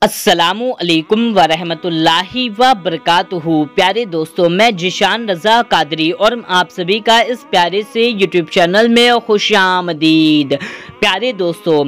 अस्सलामु अलैकुम वरहमतुल्लाहि व बरकातुहू। प्यारे दोस्तों, मैं जिशान रज़ा कादरी और आप सभी का इस प्यारे से यूट्यूब चैनल में खुशामदीद। प्यारे दोस्तों,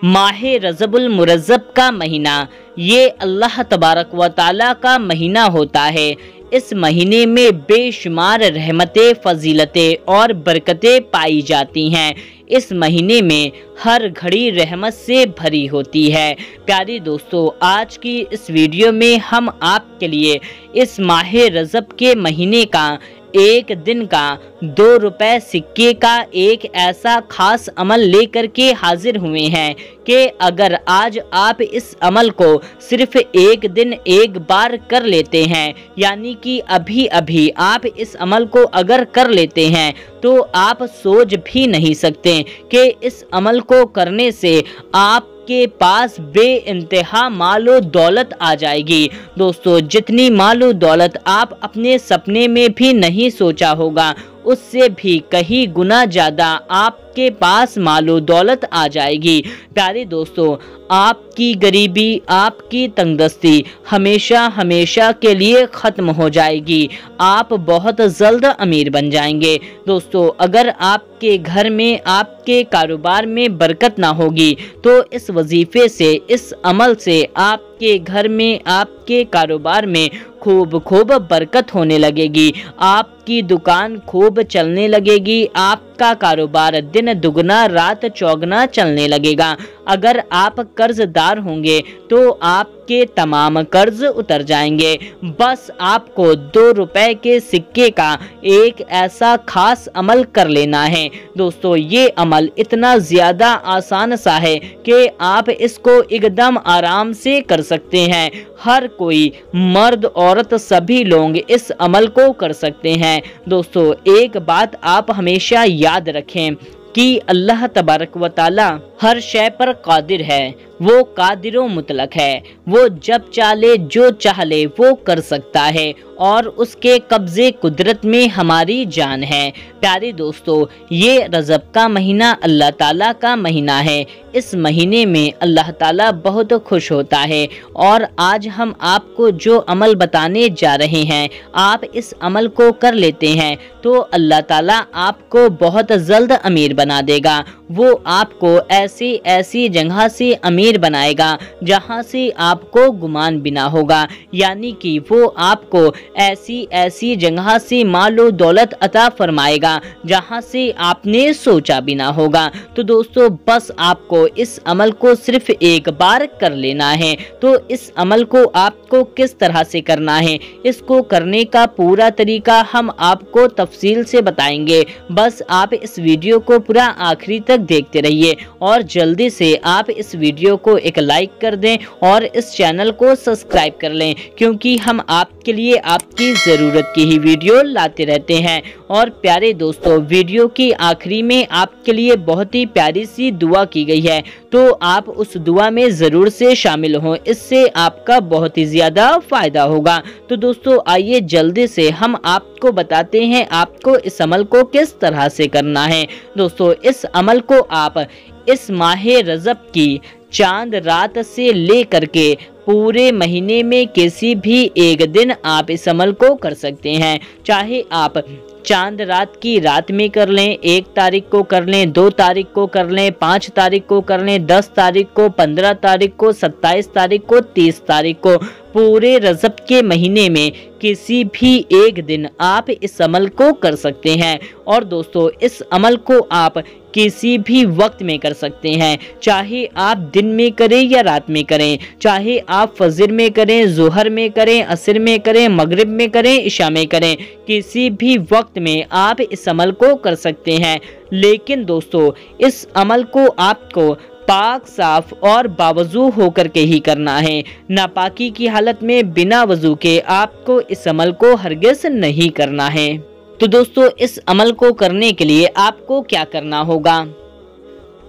माह रजबुल मुरज़्ज़ब का महीना ये अल्लाह तबारक व ताला का महीना होता है। इस महीने में बेशुमार रहमतें, फजीलतें और बरकतें पाई जाती हैं। इस महीने में हर घड़ी रहमत से भरी होती है। प्यारे दोस्तों, आज की इस वीडियो में हम आपके लिए इस माह रजब के महीने का एक दिन का 2 रुपए सिक्के का एक ऐसा खास अमल लेकर के हाजिर हुए हैं कि अगर आज आप इस अमल को सिर्फ एक दिन एक बार कर लेते हैं, यानी कि अभी अभी आप इस अमल को अगर कर लेते हैं, तो आप सोच भी नहीं सकते कि इस अमल को करने से आपके पास बेइंतहा मालो दौलत आ जाएगी। दोस्तों, जितनी मालो दौलत आप अपने सपने में भी नहीं सोचा होगा, उससे भी कहीं गुना ज़्यादा आपके पास मालो दौलत आ जाएगी। प्यारे दोस्तों, आपकी गरीबी, आपकी तंगदस्ती हमेशा हमेशा के लिए ख़त्म हो जाएगी। आप बहुत जल्द अमीर बन जाएंगे। दोस्तों, अगर आपके घर में, आपके कारोबार में बरकत ना होगी, तो इस वजीफ़े से, इस अमल से आपके घर में, आपके कारोबार में खूब बरकत होने लगेगी। आपकी दुकान खूब चलने लगेगी। आपका कारोबार दिन दुगना रात चौगना चलने लगेगा। अगर आप कर्जदार होंगे तो आपके तमाम कर्ज उतर जाएंगे। बस आपको 2 रुपए के सिक्के का एक ऐसा खास अमल कर लेना है। दोस्तों, ये अमल इतना ज़्यादा आसान सा है कि आप इसको एकदम आराम से कर सकते हैं। हर कोई, मर्द औरत सभी लोग इस अमल को कर सकते हैं। दोस्तों, एक बात आप हमेशा याद रखें कि अल्लाह तबारक व ताला हर शय पर कादिर है। वो कादिरो मुतलक है। वो जब चाहे जो चाहे वो कर सकता है और उसके कब्जे कुदरत में हमारी जान है। प्यारे दोस्तों, ये रजब का महीना अल्लाह ताला का महीना है। इस महीने में अल्लाह ताला बहुत खुश होता है और आज हम आपको जो अमल बताने जा रहे हैं, आप इस अमल को कर लेते हैं तो अल्लाह ताला आपको बहुत जल्द अमीर बना देगा। वो आपको ऐसी ऐसी जगह से अमीर बनाएगा जहां से आपको गुमान भी ना होगा, यानी कि वो आपको ऐसी ऐसी जगह से मालो दौलत अता फरमाएगा जहां से आपने सोचा भी ना होगा। तो दोस्तों, बस आपको इस अमल को सिर्फ एक बार कर लेना है। तो इस अमल को आपको किस तरह से करना है, इसको करने का पूरा तरीका हम आपको तफसील से बताएंगे। बस आप इस वीडियो को पूरा आखिरी तक देखते रहिए और जल्दी से आप इस वीडियो को एक लाइक कर दें और इस चैनल को सब्सक्राइब कर लें, क्योंकि हम आपके लिए आपकी ज़रूरत की ही वीडियो लाते रहते हैं। और प्यारे दोस्तों, वीडियो की आखिरी में आपके लिए बहुत ही प्यारी सी दुआ की गई है, तो आप उस दुआ में ज़रूर से शामिल हों। इससे आपका बहुत ही ज़्यादा फ़ायदा होगा। तो दोस्तों, आइए जल्दी से हम आपको बताते हैं आपको इस अमल को किस तरह से करना है। दोस्तों, इस अमल को आप इस माह रजब की चांद रात से लेकर के पूरे महीने में किसी भी एक दिन आप इस अमल को कर सकते हैं। चाहे आप चांद रात की रात में कर लें, 1 तारीख को कर लें, 2 तारीख को कर लें, 5 तारीख को कर लें, 10 तारीख को, 15 तारीख को, 27 तारीख को, 30 तारीख को, पूरे रजब के महीने में किसी भी एक दिन आप इस अमल को कर सकते हैं। और दोस्तों, इस अमल को आप किसी भी वक्त में कर सकते हैं, चाहे आप दिन में करें या रात में करें, चाहे आप फजर में करें, जोहर में करें, असर में करें, मगरिब में करें, इशा में करें, किसी भी वक्त में आप इस अमल को कर सकते हैं। लेकिन दोस्तों, इस अमल को आपको पाक, साफ और बावजू होकर के ही करना है। नापाकी की हालत में बिना वजू के आपको इस अमल को हरगिज़ नहीं करना है। तो दोस्तों, इस अमल को करने के लिए आपको क्या करना होगा?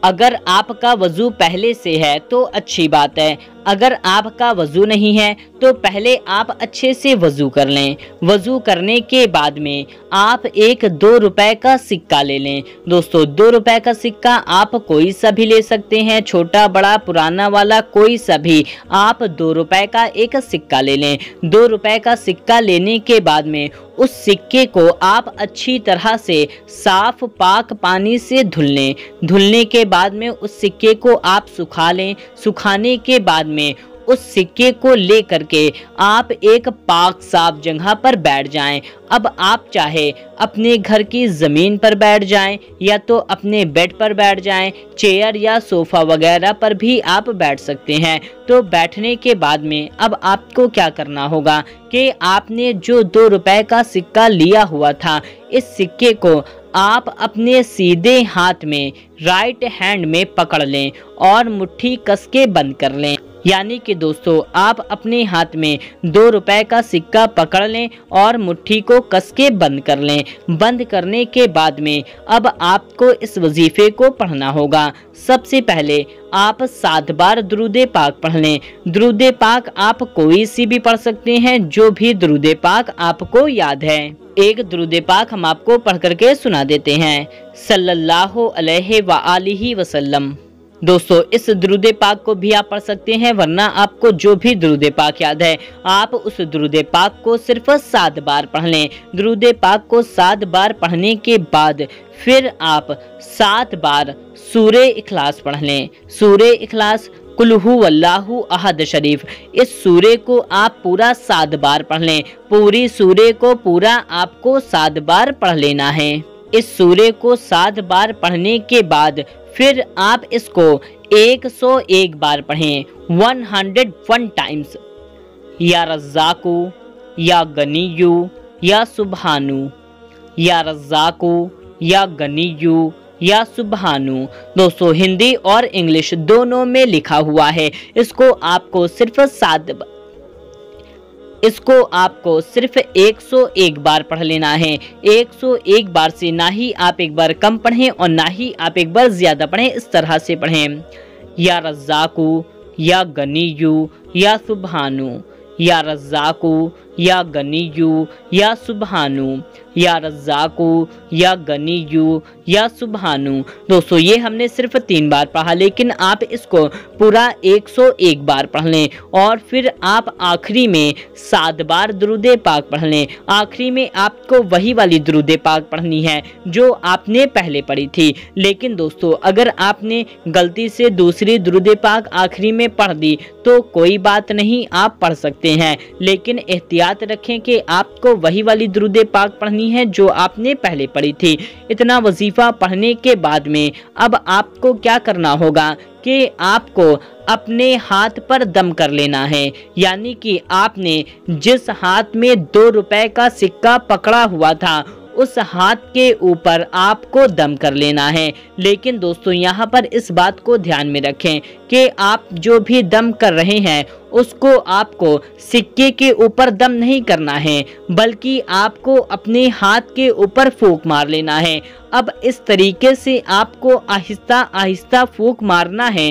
अगर आपका वजू पहले से है तो अच्छी बात है। अगर आपका वज़ू नहीं है तो पहले आप अच्छे से वज़ू कर लें। वज़ू करने के बाद में आप एक 2 रुपए का सिक्का ले लें। दोस्तों 2 रुपए का सिक्का आप कोई सा भी ले सकते हैं, छोटा बड़ा पुराना वाला कोई सा भी। आप 2 रुपए का एक सिक्का ले लें। 2 रुपए का सिक्का लेने के बाद में उस सिक्के को आप अच्छी तरह से साफ पाक पानी से धुल लें। धुलने के बाद में उस सिक्के को आप सुखा लें। सुखाने के बाद में उस सिक्के को ले करके आप एक पाक साफ जगह पर बैठ जाएं। अब आप चाहे अपने घर की ज़मीन पर बैठ जाएं या तो अपने बेड पर बैठ जाएं, चेयर या सोफ़ा वगैरह पर भी आप बैठ सकते हैं। तो बैठने के बाद में अब आपको क्या करना होगा कि आपने जो 2 रुपए का सिक्का लिया हुआ था, इस सिक्के को आप अपने सीधे हाथ में राइट हैंड में पकड़ लें और मुट्ठी कस के बंद कर लें। यानी कि दोस्तों आप अपने हाथ में 2 रुपए का सिक्का पकड़ लें और मुट्ठी को कस के बंद कर लें। बंद करने के बाद में अब आपको इस वजीफे को पढ़ना होगा। सबसे पहले आप 7 बार दुरूद पाक पढ़ लें। दुरूद पाक आप कोई सी भी पढ़ सकते हैं, जो भी दुरूद पाक आपको याद है। एक दुरूद पाक हम आपको पढ़ करके सुना देते हैं, सल्लल्लाहु अलैहि वसल्लम। दोस्तों इस दुरूद पाक को भी आप पढ़ सकते हैं, वरना आपको जो भी दुरूद पाक याद है आप उस दुरूद पाक को सिर्फ 7 बार पढ़ लें। दुरूद पाक को 7 बार पढ़ने के बाद फिर आप 7 बार सूरे इखलास पढ़ लें। सूरे इखलास कुल हुवल्लाहु अहद शरीफ, इस सूरे को आप पूरा 7 बार पढ़ लें। पूरी सूरे को पूरा आपको 7 बार पढ़ लेना है। इस सूरे को 7 बार पढ़ने के बाद फिर आप इसको 101 बार पढ़ें, 101 टाइम्स। या रज़्ज़ाकु, या गनीयु, या सुबहानु, या रज़्ज़ाकु, या गनीयु, या सुबहानु। दोस्तों हिंदी और इंग्लिश दोनों में लिखा हुआ है। इसको आपको सिर्फ 101 बार पढ़ लेना है। 101 बार से ना ही आप एक बार कम पढ़ें और ना ही आप एक बार ज्यादा पढ़ें, इस तरह से पढ़ें। या रज़्ज़ाकु, या गनीयु, या सुबहानु, या रज़्ज़ाकु, या गनीयु, या सुबहानु, या रज़्ज़ाकु, या गनीयु, या सुबहानु। दोस्तों ये हमने सिर्फ 3 बार पढ़ा, लेकिन आप इसको पूरा 101 बार पढ़ लें और फिर आप आखिरी में 7 बार दुरूद पाक पढ़ लें। आखिरी में आपको वही वाली दुरूद पाक पढ़नी है जो आपने पहले पढ़ी थी। लेकिन दोस्तों अगर आपने गलती से दूसरी दुरूद पाक आखिरी में पढ़ दी तो कोई बात नहीं, आप पढ़ सकते हैं, लेकिन एहतियात रखें कि आपको वही वाली दुरूद पाक पढ़नी है जो आपने पहले पढ़ी थी। इतना वजीफा पढ़ने के बाद में अब आपको क्या करना होगा कि आपको अपने हाथ पर दम कर लेना है। यानी कि आपने जिस हाथ में 2 रुपए का सिक्का पकड़ा हुआ था उस हाथ के ऊपर आपको दम कर लेना है। लेकिन दोस्तों यहाँ पर इस बात को ध्यान में रखें कि आप जो भी दम कर रहे हैं उसको आपको सिक्के के ऊपर दम नहीं करना है, बल्कि आपको अपने हाथ के ऊपर फूंक मार लेना है। अब इस तरीके से आपको आहिस्ता आहिस्ता फूंक मारना है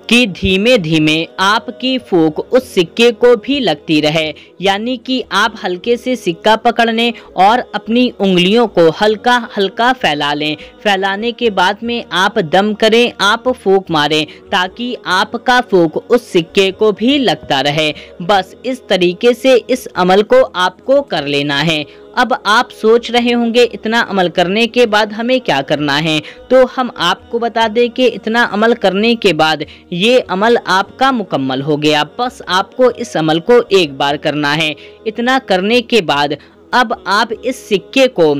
कि धीमे धीमे आपकी फूंक उस सिक्के को भी लगती रहे। यानी कि आप हल्के से सिक्का पकड़ लें और अपनी उंगलियों को हल्का हल्का फैला लें। फैलाने के बाद में आप दम करें, आप फूंक मारें, ताकि आपका फूंक उस सिक्के को भी लगता रहे। बस इस तरीके से इस अमल को आपको कर लेना है। अब आप सोच रहे होंगे इतना अमल करने के बाद हमें क्या करना है, तो हम आपको बता दें कि इतना अमल करने के बाद ये अमल आपका मुकम्मल हो गया। बस आपको इस अमल को एक बार करना है। इतना करने के बाद अब आप इस सिक्के को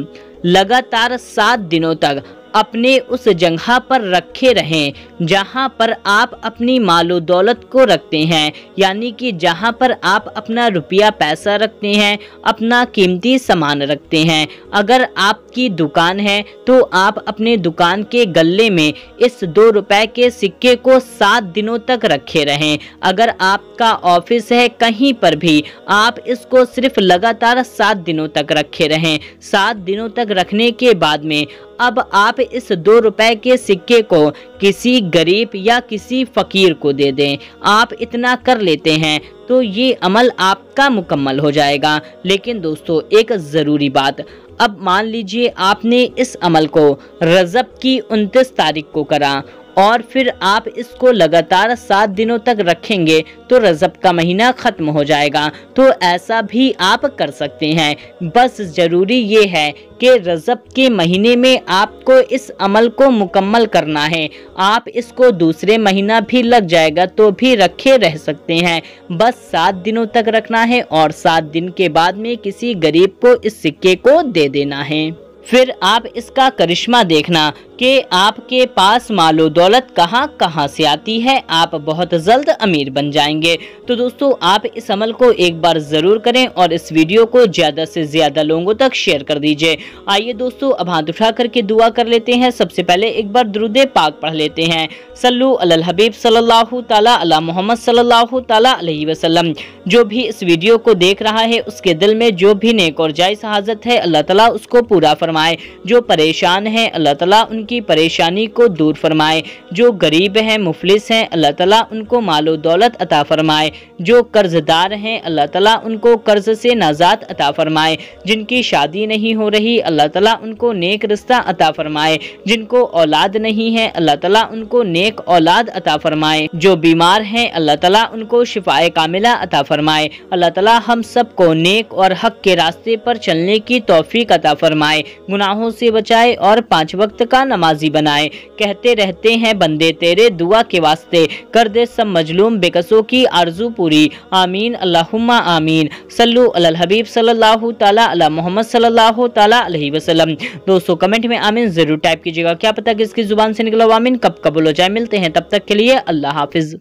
लगातार 7 दिनों तक अपने उस जगह पर रखे रहें जहां पर आप अपनी मालो दौलत को रखते हैं। यानी कि जहां पर आप अपना रुपया पैसा रखते हैं, अपना कीमती सामान रखते हैं। अगर आपकी दुकान है तो आप अपने दुकान के गल्ले में इस 2 रुपए के सिक्के को 7 दिनों तक रखे रहें। अगर आपका ऑफिस है कहीं पर भी आप इसको सिर्फ लगातार 7 दिनों तक रखे रहें। 7 दिनों तक रखने के बाद में अब आप इस 2 रुपए के सिक्के को किसी गरीब या किसी फकीर को दे दें। आप इतना कर लेते हैं तो ये अमल आपका मुकम्मल हो जाएगा। लेकिन दोस्तों एक ज़रूरी बात, अब मान लीजिए आपने इस अमल को रजब की 29 तारीख को करा और फिर आप इसको लगातार 7 दिनों तक रखेंगे तो रजब का महीना ख़त्म हो जाएगा। तो ऐसा भी आप कर सकते हैं। बस ज़रूरी ये है कि रजब के महीने में आपको इस अमल को मुकम्मल करना है। आप इसको दूसरे महीना भी लग जाएगा तो भी रखे रह सकते हैं। बस 7 दिनों तक रखना है और 7 दिन के बाद में किसी गरीब को इस सिक्के को दे देना है। फिर आप इसका करिश्मा देखना कि आपके पास मालो दौलत कहां कहां से आती है। आप बहुत जल्द अमीर बन जाएंगे। तो दोस्तों आप इस अमल को एक बार ज़रूर करें और इस वीडियो को ज़्यादा से ज़्यादा लोगों तक शेयर कर दीजिए। आइए दोस्तों अब हाथ उठा करके दुआ कर लेते हैं। सबसे पहले एक बार दुरूद पाक पढ़ लेते हैं। सल्लु अलल हबीब सल्लल्लाहु ताला अला मोहम्मद सल्लल्लाहु ताला अलैहि वसल्लम। जो भी इस वीडियो को देख रहा है उसके दिल में जो भी नेक और जायज़ हाजत है अल्लाह ताला उसको पूरा फरमाए। जो परेशान है अल्लाह ताला उनकी परेशानी को दूर फरमाए। जो गरीब हैं मुफलिस हैं अल्लाह ताला उनको मालो दौलत अता फरमाए। जो कर्जदार हैं अल्लाह ताला उनको कर्ज से नाजात अता फरमाए। जिनकी शादी नहीं हो रही अल्लाह ताला उनको नेक रिश्ता अता फरमाए। जिनको औलाद नहीं है अल्लाह ताला उनको नेक औलाद अता फरमाए। जो बीमार हैं अल्लाह ताला उनको शिफाए कामिला अता फरमाए। अल्लाह ताला हम सबको नेक और हक के रास्ते पर चलने की तौफीक अता फरमाए। गुनाहों से बचाए और 5 वक्त का नमाजी बनाए। कहते रहते हैं बंदे तेरे दुआ के वास्ते, कर दे सब मजलूम बेकसों की आरजू पूरी। आमीन अल्लाहुम्मा आमीन। सल्लु अलल हबीब सल्लल्लाहु ताला अला मोहम्मद सल्लल्लाहु ताला अलैहि वसल्लम। दोस्तों कमेंट में आमीन जरूर टाइप कीजिएगा। क्या पता किसकी जुबान से निकला आमीन कब कबूल हो जाए। मिलते हैं तब तक के लिए अल्लाह हाफिज।